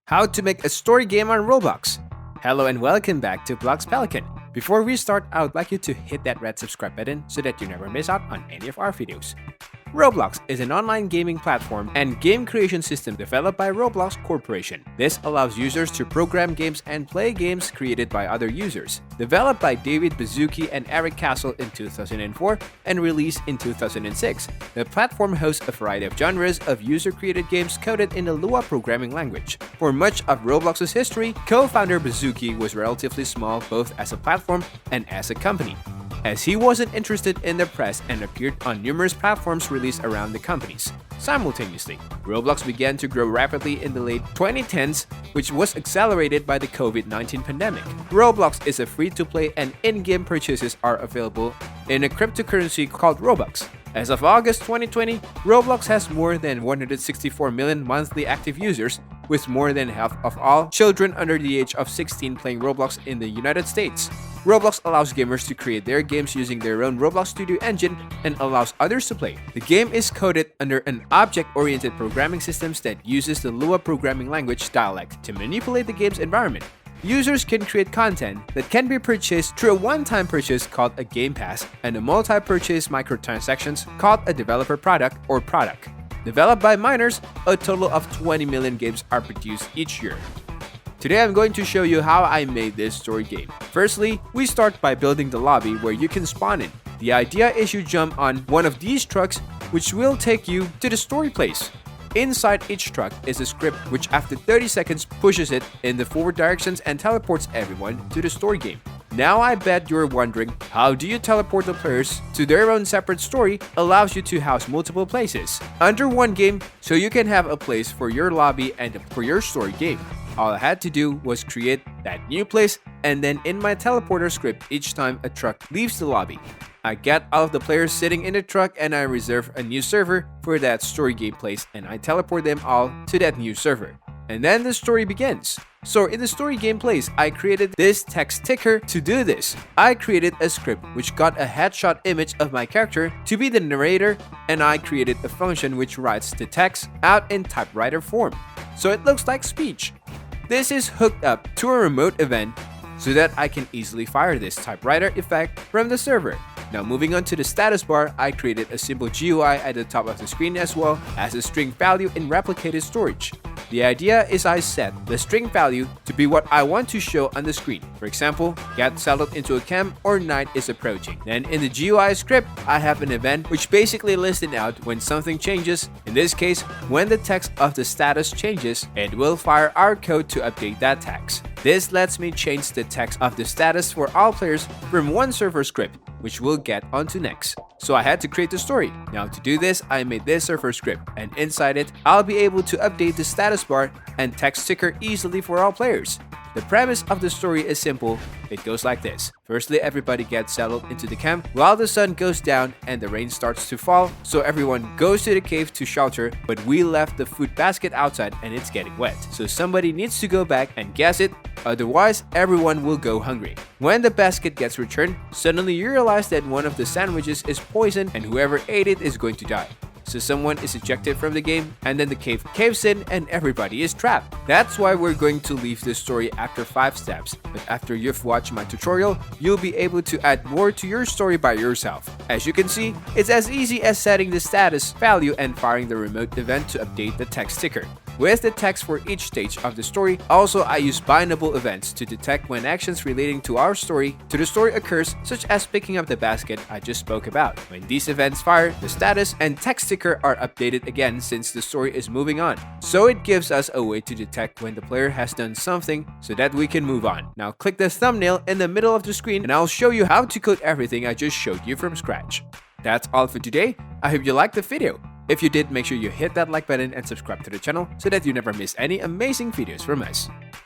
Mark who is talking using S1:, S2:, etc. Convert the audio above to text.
S1: How to make a story game on Roblox. Hello and welcome back to Blox Pelican. Before we start, I would like you to hit that red subscribe button so that you never miss out on any of our videos. Roblox is an online gaming platform and game creation system developed by Roblox Corporation. This allows users to program games and play games created by other users. Developed by David Baszucki and Eric Castle in 2004 and released in 2006, the platform hosts a variety of genres of user-created games coded in the Lua programming language. For much of Roblox's history, co-founder Baszucki was relatively small both as a platform and as a company, as he wasn't interested in the press and appeared on numerous platforms released around the companies. Simultaneously, Roblox began to grow rapidly in the late 2010s, which was accelerated by the COVID-19 pandemic. Roblox is a free-to-play and in-game purchases are available in a cryptocurrency called Robux. As of August 2020, Roblox has more than 164 million monthly active users, with more than half of all children under the age of 16 playing Roblox in the United States. Roblox allows gamers to create their games using their own Roblox Studio engine and allows others to play. The game is coded under an object-oriented programming system that uses the Lua programming language dialect to manipulate the game's environment. Users can create content that can be purchased through a one-time purchase called a Game Pass and a multi-purchase microtransactions called a developer product or product. Developed by miners, a total of 20 million games are produced each year. Today I'm going to show you how I made this story game. Firstly, we start by building the lobby where you can spawn in. The idea is you jump on one of these trucks which will take you to the story place. Inside each truck is a script which after 30 seconds pushes it in the forward directions and teleports everyone to the story game. Now I bet you're wondering, how do you teleport the players to their own separate story allows you to house multiple places under one game so you can have a place for your lobby and for your story game. All I had to do was create that new place, and then in my teleporter script each time a truck leaves the lobby, I get all of the players sitting in the truck and I reserve a new server for that story game place and I teleport them all to that new server. And then the story begins. So in the story game place, I created this text ticker to do this. I created a script which got a headshot image of my character to be the narrator, and I created a function which writes the text out in typewriter form, so it looks like speech. This is hooked up to a remote event so that I can easily fire this typewriter effect from the server. Now moving on to the status bar, I created a simple GUI at the top of the screen as well as a string value in replicated storage. The idea is I set the string value to be what I want to show on the screen. For example, get settled into a camp or night is approaching. Then in the GUI script, I have an event which basically listed out when something changes. In this case, when the text of the status changes, it will fire our code to update that text. This lets me change the text of the status for all players from one server script, which we'll get onto next. So I had to create the story. Now to do this, I made this server script, and inside it, I'll be able to update the status bar and text ticker easily for all players. The premise of the story is simple. It goes like this. Firstly, everybody gets settled into the camp while the sun goes down and the rain starts to fall, so everyone goes to the cave to shelter, but we left the food basket outside and it's getting wet. So somebody needs to go back and guess it, otherwise everyone will go hungry. When the basket gets returned, suddenly you realize that one of the sandwiches is poisoned and whoever ate it is going to die. So someone is ejected from the game, and then the cave caves in and everybody is trapped. That's why we're going to leave this story after 5 steps, but after you've watched my tutorial, you'll be able to add more to your story by yourself. As you can see, it's as easy as setting the status value and firing the remote event to update the text ticker. With the text for each stage of the story, also I use bindable events to detect when actions relating to our story to the story occurs, such as picking up the basket I just spoke about. When these events fire, the status and text ticker are updated again since the story is moving on. So it gives us a way to detect when the player has done something so that we can move on. Now click the thumbnail in the middle of the screen and I'll show you how to code everything I just showed you from scratch. That's all for today. I hope you liked the video. If you did, make sure you hit that like button and subscribe to the channel so that you never miss any amazing videos from us.